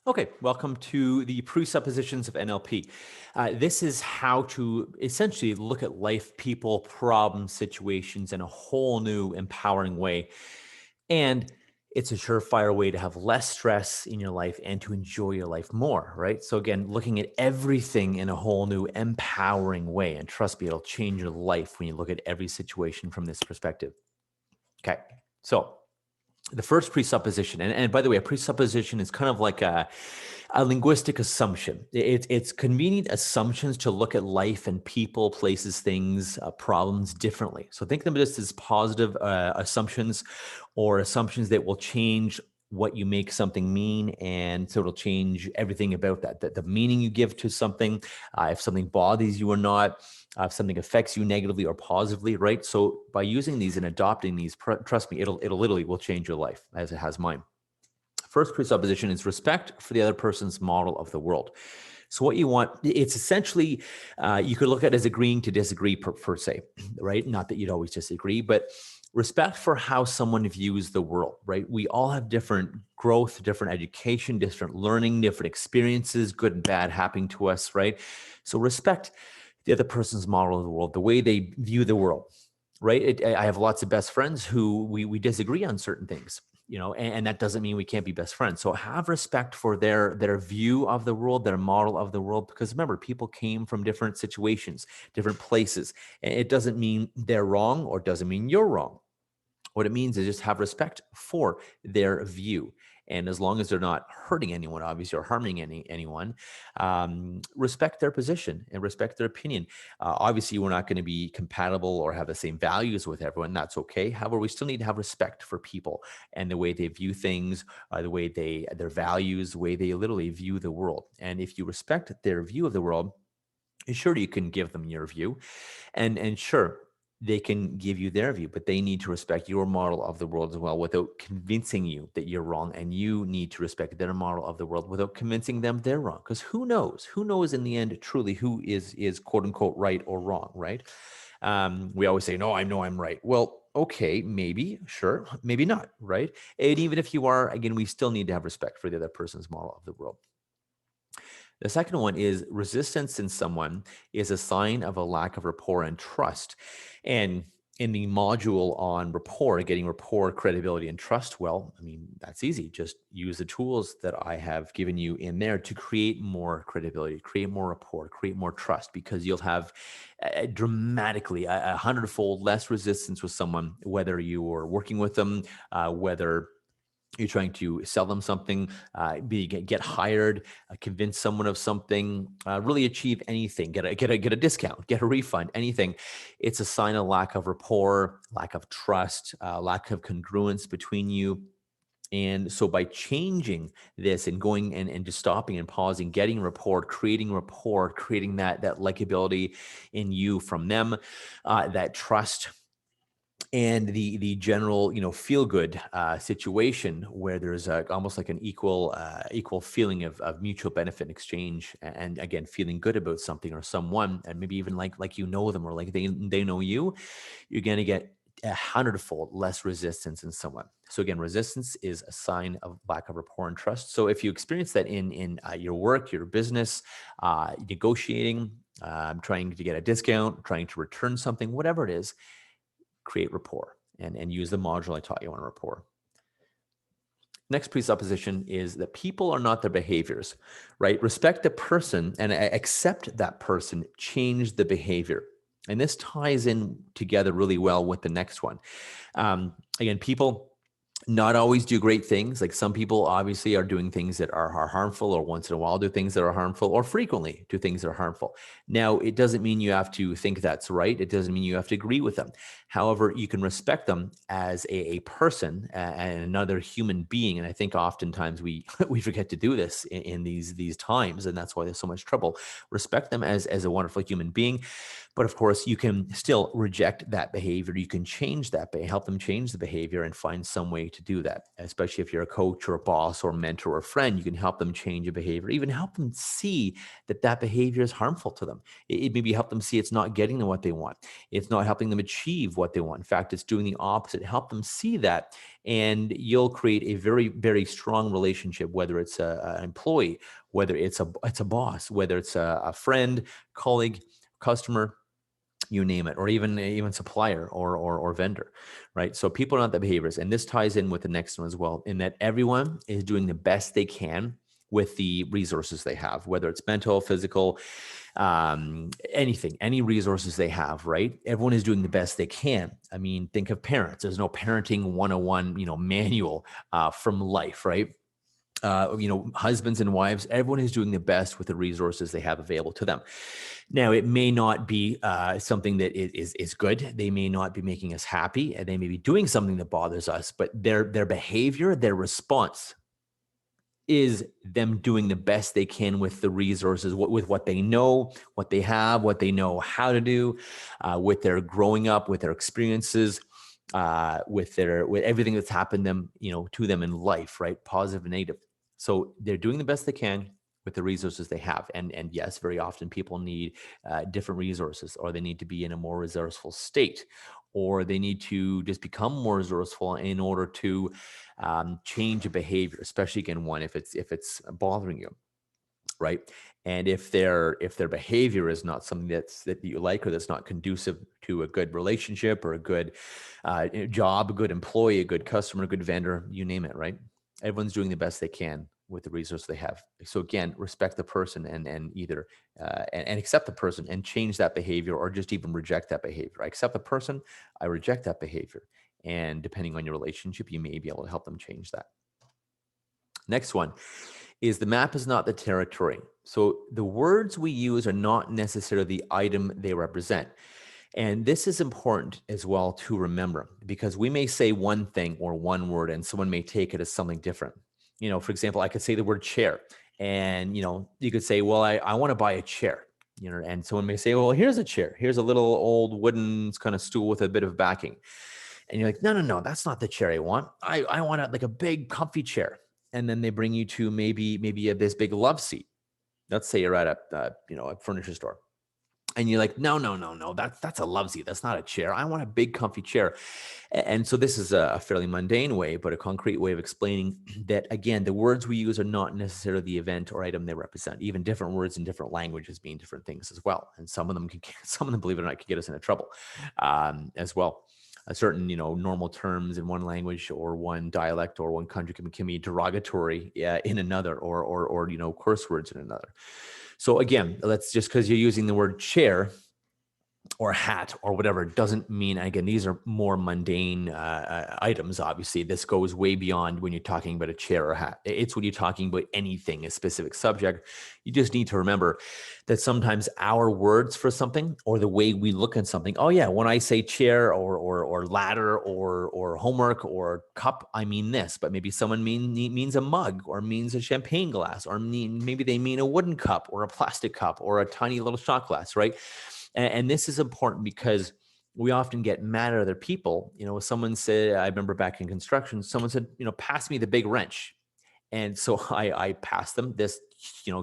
Okay, welcome to the Presuppositions of NLP. This is how to essentially look at life, people, problems, situations in a whole new empowering way. And it's a surefire way to have less stress in your life and to enjoy your life more, right? So, again, looking at everything in a whole new empowering way. And trust me, it'll change your life when you look at every situation from this perspective. Okay, so the first presupposition, and by the way, a presupposition is kind of like a linguistic assumption. It's convenient assumptions to look at life and people, places, things, problems differently. So think of them just as positive assumptions or assumptions that will change what you make something mean. And so it'll change everything about that, the meaning you give to something, if something bothers you or not, if something affects you negatively or positively, right? So by using these and adopting these, trust me, it'll literally will change your life as it has mine. First presupposition is respect for the other person's model of the world. So what you want, it's essentially, you could look at it as agreeing to disagree per se, right? Not that you'd always disagree, but respect for how someone views the world, right? We all have different growth, different education, different learning, different experiences, good and bad happening to us, right? So respect the other person's model of the world, the way they view the world, right? I have lots of best friends who we disagree on certain things, and that doesn't mean we can't be best friends. So have respect for their view of the world, their model of the world, because remember, people came from different situations, different places. And it doesn't mean they're wrong or doesn't mean you're wrong. What it means is just have respect for their view. And as long as they're not hurting anyone, obviously, or harming anyone, respect their position and respect their opinion. Obviously, we're not going to be compatible or have the same values with everyone. That's okay. However, we still need to have respect for people and the way they view things, the way their values, the way they literally view the world. And if you respect their view of the world, sure, you can give them your view, and sure, they can give you their view, but they need to respect your model of the world as well without convincing you that you're wrong. And you need to respect their model of the world without convincing them they're wrong. Because who knows? Who knows in the end truly who is quote unquote right or wrong, right? We always say, no, I know I'm right. Well, okay, maybe, sure, maybe not, right? And even if you are, again, we still need to have respect for the other person's model of the world. The second one is resistance in someone is a sign of a lack of rapport and trust. And in the module on rapport, getting rapport, credibility, and trust, well, I mean, that's easy. Just use the tools that I have given you in there to create more credibility, create more rapport, create more trust, because you'll have dramatically a hundredfold less resistance with someone, whether you are working with them, whether you're trying to sell them something, get hired, convince someone of something, really achieve anything, get a discount, get a refund, anything. It's a sign of lack of rapport, lack of trust, lack of congruence between you. And so by changing this and going and just stopping and pausing, getting rapport, creating that likability in you from them, that trust, and the general feel good situation where there's almost like an equal feeling of mutual benefit and exchange, and again, feeling good about something or someone, and maybe even like them, or like they know you, you're going to get a hundredfold less resistance in someone. So again, resistance is a sign of lack of rapport and trust. So if you experience that in your work, your business, negotiating, trying to get a discount, trying to return something, whatever it is, create rapport and use the module I taught you on rapport. Next presupposition is that people are not their behaviors, right? Respect the person and accept that person, change the behavior. And this ties in together really well with the next one. Again, people not always do great things. Like some people obviously are doing things that are harmful, or once in a while do things that are harmful, or frequently do things that are harmful. Now, it doesn't mean you have to think that's right. It doesn't mean you have to agree with them. However, you can respect them as a person and another human being. And I think oftentimes we we forget to do this in these times, and that's why there's so much trouble. Respect them as a wonderful human being, But of course, you can still reject that behavior. You can change that, help them change the behavior and find some way to do that. Especially if you're a coach or a boss or a mentor or a friend, you can help them change a behavior, even help them see that that behavior is harmful to them. It maybe help them see it's not getting them what they want. It's not helping them achieve what they want. In fact, it's doing the opposite. Help them see that, and you'll create a very, very strong relationship, whether it's an employee, whether it's a boss, whether it's a friend, colleague, customer, you name it, or even supplier or vendor, right? So people are not the behaviors, and this ties in with the next one as well, in that everyone is doing the best they can with the resources they have, whether it's mental, physical, anything, any resources they have, right? Everyone is doing the best they can. I mean, think of parents. There's no parenting 101, manual from life, right? Husbands and wives, everyone is doing the best with the resources they have available to them. Now, it may not be something that is good. They may not be making us happy, and they may be doing something that bothers us, but their behavior, their response is them doing the best they can with the resources, with what they know, what they have, what they know how to do, with their growing up, with their experiences, with everything that's happened to them in life, right? Positive and negative. So they're doing the best they can with the resources they have. And yes, very often people need different resources, or they need to be in a more resourceful state, or they need to just become more resourceful in order to change a behavior, especially again, one, if it's bothering you, right? And if their behavior is not something that you like, or that's not conducive to a good relationship or a good job, a good employee, a good customer, a good vendor, you name it, right? Everyone's doing the best they can with the resource they have. So again, respect the person and either and accept the person and change that behavior, or just even reject that behavior. I accept the person, I reject that behavior. And depending on your relationship, you may be able to help them change that. Next one is the map is not the territory. So the words we use are not necessarily the item they represent. And this is important as well to remember, because we may say one thing or one word and someone may take it as something different. For example, I could say the word chair, and, you could say, well, I want to buy a chair, and someone may say, well, here's a chair. Here's a little old wooden kind of stool with a bit of backing. And you're like, no, that's not the chair I want. I want like a big comfy chair. And then they bring you to maybe this big love seat. Let's say you're at a furniture store, and you're like, no, that's a love seat. That's not a chair. I want a big comfy chair. And so this is a fairly mundane way, but a concrete way of explaining that, again, the words we use are not necessarily the event or item they represent. Even different words in different languages mean different things as well. And some of them, believe it or not, can get us into trouble as well. A certain, normal terms in one language or one dialect or one country can be derogatory in another, or curse words in another. So again, let's just, because you're using the word chair or hat or whatever, doesn't mean, again, these are more mundane items. Obviously, this goes way beyond when you're talking about a chair or hat. It's when you're talking about anything, a specific subject. You just need to remember that sometimes our words for something, or the way we look at something, oh yeah, when I say chair or ladder or homework or cup, I mean this, but maybe someone means a mug, or means a champagne glass, or maybe they mean a wooden cup or a plastic cup or a tiny little shot glass, right? And this is important because we often get mad at other people. Someone said, I remember back in construction, someone said, pass me the big wrench. And so I passed them this,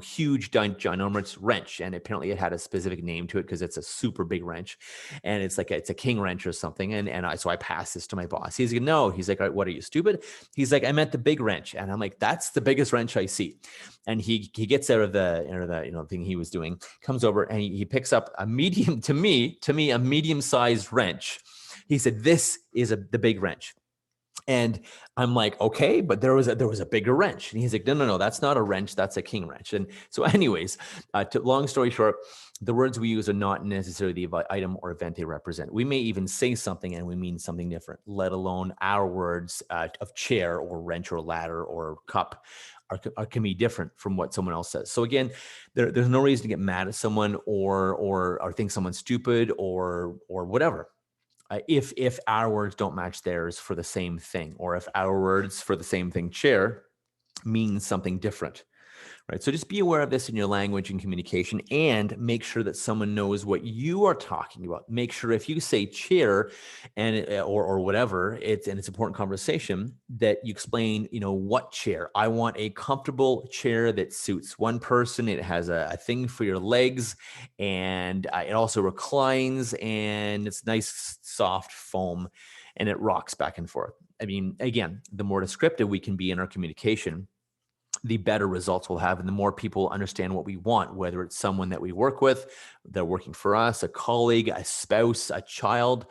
huge ginormous wrench. And apparently it had a specific name to it, because it's a super big wrench. And it's a king wrench or something. So I passed this to my boss. He's like, no. He's like, what, are you stupid? He's like, I meant the big wrench. And I'm like, that's the biggest wrench I see. And he gets out of the thing he was doing, comes over, and he picks up a medium, to me, a medium-sized wrench. He said, this is the big wrench. And I'm like, okay, but there was a bigger wrench. And he's like, no, that's not a wrench. That's a king wrench. And so anyways, long story short, the words we use are not necessarily the item or event they represent. We may even say something and we mean something different, let alone our words of chair or wrench or ladder or cup can be different from what someone else says. So again, there's no reason to get mad at someone or think someone's stupid or whatever. If our words don't match theirs for the same thing, or if our words for the same thing, chair, means something different. right? So just be aware of this in your language and communication, and make sure that someone knows what you are talking about. Make sure if you say chair and or whatever, it's important conversation, that you explain, what chair. I want a comfortable chair that suits one person. It has a thing for your legs, and it also reclines, and it's nice soft foam, and it rocks back and forth. I mean, again, the more descriptive we can be in our communication, the better results we'll have, and the more people understand what we want, whether it's someone that we work with, they're working for us, a colleague, a spouse, a child.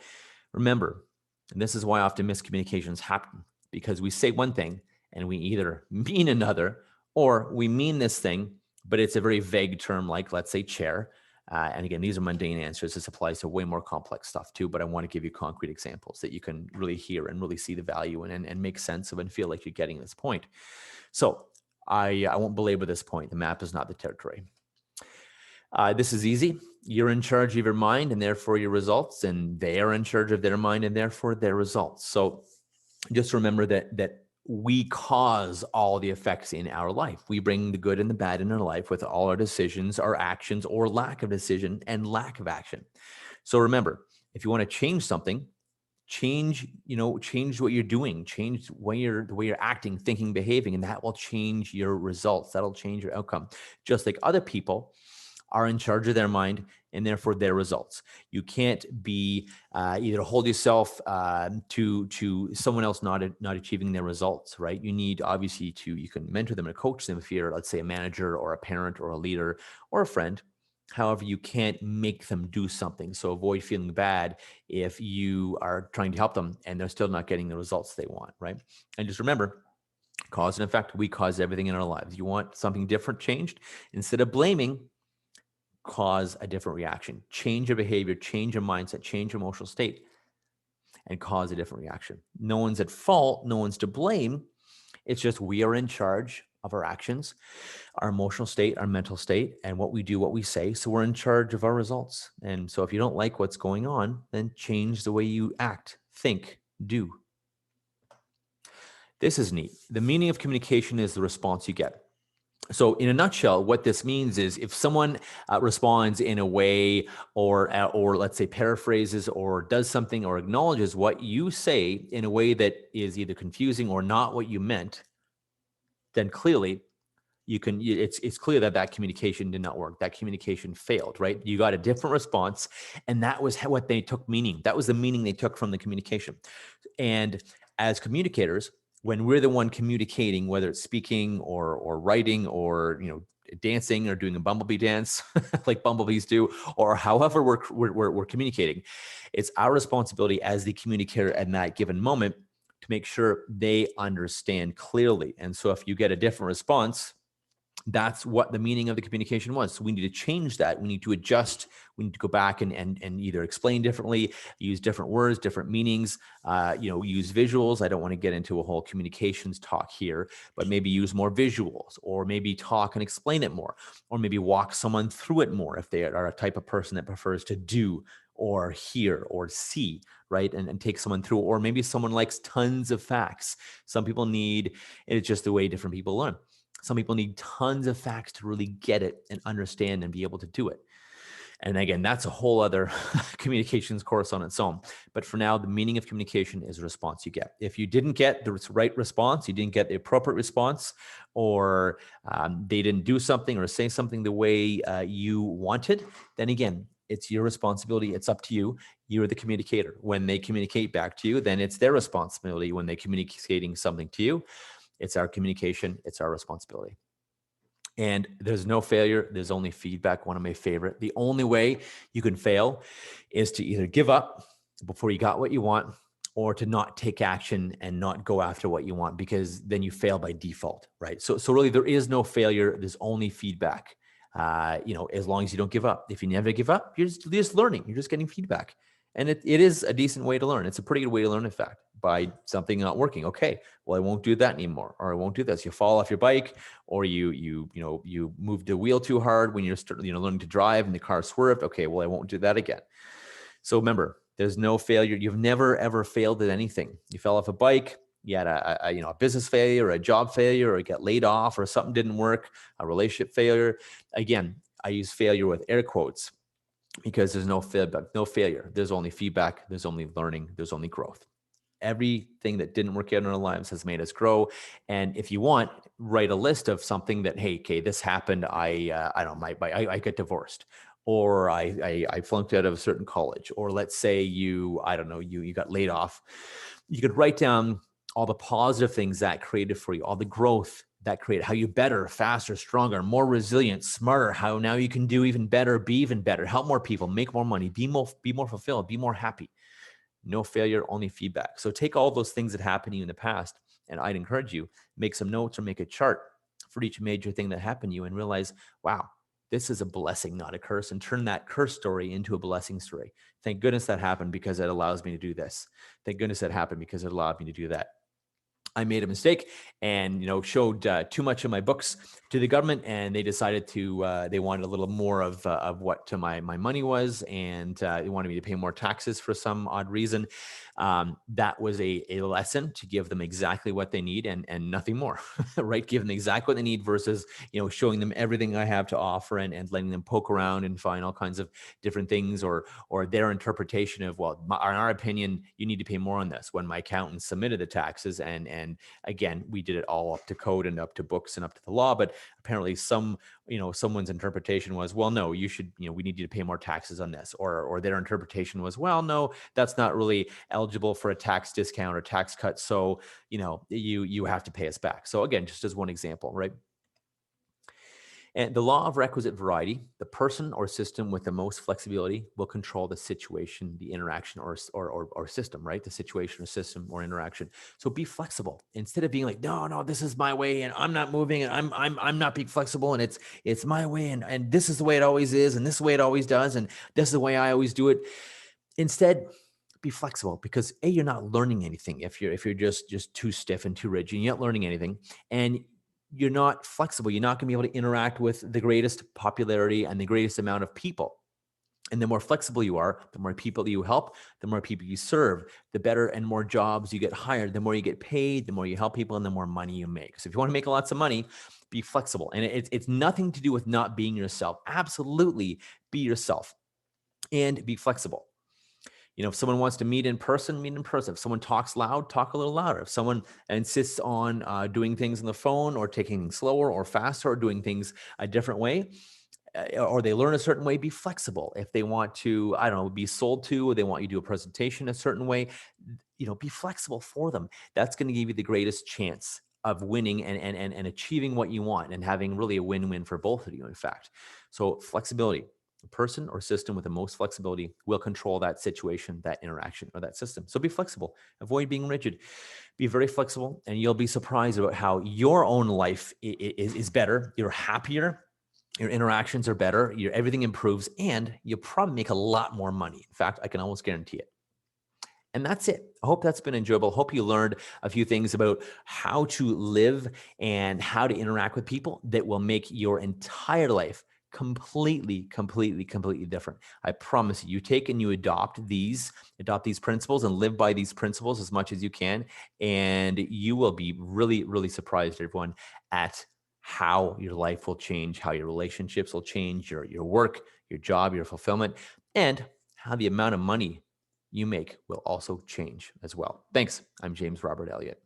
Remember, and this is why often miscommunications happen, because we say one thing and we either mean another, or we mean this thing, but it's a very vague term, like, let's say, chair. And again, these are mundane answers. This applies to way more complex stuff too, but I want to give you concrete examples that you can really hear and really see the value in, and make sense of, and feel like you're getting this point. So I won't belabor this point. The map is not the territory. This is easy. You're in charge of your mind and therefore your results, and they are in charge of their mind and therefore their results. So just remember that we cause all the effects in our life. We bring the good and the bad in our life with all our decisions, our actions, or lack of decision and lack of action. So remember, if you want to change something, change what you're doing, change the way you're acting, thinking, behaving, and that will change your results. That'll change your outcome. Just like other people are in charge of their mind and therefore their results. You can't be either hold yourself to someone else not achieving their results, right? You need, obviously, you can mentor them and coach them if you're, let's say, a manager or a parent or a leader or a friend. However, you can't make them do something. So avoid feeling bad if you are trying to help them and they're still not getting the results they want, right? And just remember, cause and effect. We cause everything in our lives. You want something different changed? Instead of blaming, cause a different reaction. Change your behavior, change your mindset, change your emotional state, and cause a different reaction. No one's at fault. No one's to blame. It's just we are in charge of our actions, our emotional state, our mental state, and what we do, what we say. So we're in charge of our results. And so if you don't like what's going on, then change the way you act, think, do. This is neat. The meaning of communication is the response you get. So in a nutshell, what this means is if someone responds in a way, or let's say paraphrases or does something or acknowledges what you say in a way that is either confusing or not what you meant, then clearly it's clear that communication did not work. That communication failed, right? You got a different response, and that was what they took meaning. That was the meaning they took from the communication. And as communicators, when we're the one communicating, whether it's speaking or writing or dancing or doing a bumblebee dance like bumblebees do, or however we're communicating, it's our responsibility as the communicator at that given moment to make sure they understand clearly. And so if you get a different response, that's what the meaning of the communication was. So we need to change that. We need to adjust. We need to go back and either explain differently, use different words, different meanings, use visuals. I don't want to get into a whole communications talk here, but maybe use more visuals, or maybe talk and explain it more, or maybe walk someone through it more if they are a type of person that prefers to do or hear or see, right? And take someone through, or maybe someone likes tons of facts. Some people need, it's just the way different people learn. Some people need tons of facts to really get it and understand and be able to do it. And again, that's a whole other communications course on its own. But for now, the meaning of communication is the response you get. If you didn't get the right response, you didn't get the appropriate response, or they didn't do something or say something the way you wanted, then again, it's your responsibility. It's up to you. You're the communicator. When they communicate back to you, then it's their responsibility. When they're communicating something to you, it's our communication. It's our responsibility. And there's no failure. There's only feedback. One of my favorite. The only way you can fail is to either give up before you got what you want, or to not take action and not go after what you want, because then you fail by default, right? So really there is no failure. There's only feedback. As long as you don't give up. If you never give up, you're just learning. You're just getting feedback. And it is a decent way to learn. It's a pretty good way to learn, in fact, by something not working. Okay, well, I won't do that anymore, or I won't do this. You fall off your bike, or you move the wheel too hard when you're learning to drive and the car swerved. Okay, well, I won't do that again. So remember, there's no failure. You've never ever failed at anything. You fell off a bike, You had a business failure, or a job failure, or get laid off, or something didn't work, a relationship failure. Again, I use failure with air quotes because there's no feedback, no failure. There's only feedback. There's only learning. There's only growth. Everything that didn't work out in our lives has made us grow. And if you want, write a list of something that, hey, okay, this happened. I don't know, I get divorced, or I flunked out of a certain college, or let's say I don't know, you got laid off. You could write down all the positive things that created for you, all the growth that created, how you better, faster, stronger, more resilient, smarter, how now you can do even better, be even better, help more people, make more money, be more fulfilled, be more happy. No failure, only feedback. So take all those things that happened to you in the past, and I'd encourage you, make some notes or make a chart for each major thing that happened to you and realize, wow, this is a blessing, not a curse, and turn that curse story into a blessing story. Thank goodness that happened because it allows me to do this. Thank goodness that happened because it allowed me to do that. I made a mistake and, showed too much of my books to the government, and they decided they wanted a little more of what my money was, and they wanted me to pay more taxes for some odd reason. That was a lesson to give them exactly what they need and nothing more, right? Give them exactly what they need versus, showing them everything I have to offer and letting them poke around and find all kinds of different things or their interpretation of, well, in our opinion, you need to pay more on this, when my accountant submitted the taxes. And again, we did it all up to code and up to books and up to the law. But apparently someone's interpretation was, well, no, you should, we need you to pay more taxes on this. Or their interpretation was, well, no, that's not really eligible for a tax discount or tax cut. So, you have to pay us back. So again, just as one example, right? And the law of requisite variety, the person or system with the most flexibility will control the situation, the interaction, or system, right? The situation or system or interaction. So be flexible instead of being like, no, this is my way and I'm not moving and I'm not being flexible and it's my way and this is the way it always is and this is the way it always does and this is the way I always do it. Instead, be flexible, because you're not learning anything if you're just too stiff and too rigid. You're not learning anything, and you're not flexible. You're not going to be able to interact with the greatest popularity and the greatest amount of people. And the more flexible you are, the more people you help, the more people you serve, the better and more jobs you get hired, the more you get paid, the more you help people, and the more money you make. So if you want to make lots of money, be flexible. And it's nothing to do with not being yourself. Absolutely be yourself and be flexible. If someone wants to meet in person, meet in person. If someone talks loud, talk a little louder. If someone insists on doing things on the phone or taking things slower or faster or doing things a different way, or they learn a certain way, be flexible. If they want to, I don't know, be sold to, or they want you to do a presentation a certain way, be flexible for them. That's going to give you the greatest chance of winning and achieving what you want and having really a win-win for both of you, in fact. So flexibility. The person or system with the most flexibility will control that situation, that interaction, or that system. So be flexible. Avoid being rigid. Be very flexible, and you'll be surprised about how your own life is better. You're happier. Your interactions are better. Everything improves, and you'll probably make a lot more money. In fact, I can almost guarantee it. And that's it. I hope that's been enjoyable. Hope you learned a few things about how to live and how to interact with people that will make your entire life completely different. I promise you, you take and you adopt these principles and live by these principles as much as you can. And you will be really surprised, everyone, at how your life will change, how your relationships will change, your work, your job, your fulfillment, and how the amount of money you make will also change as well. Thanks. I'm James Robert Elliott.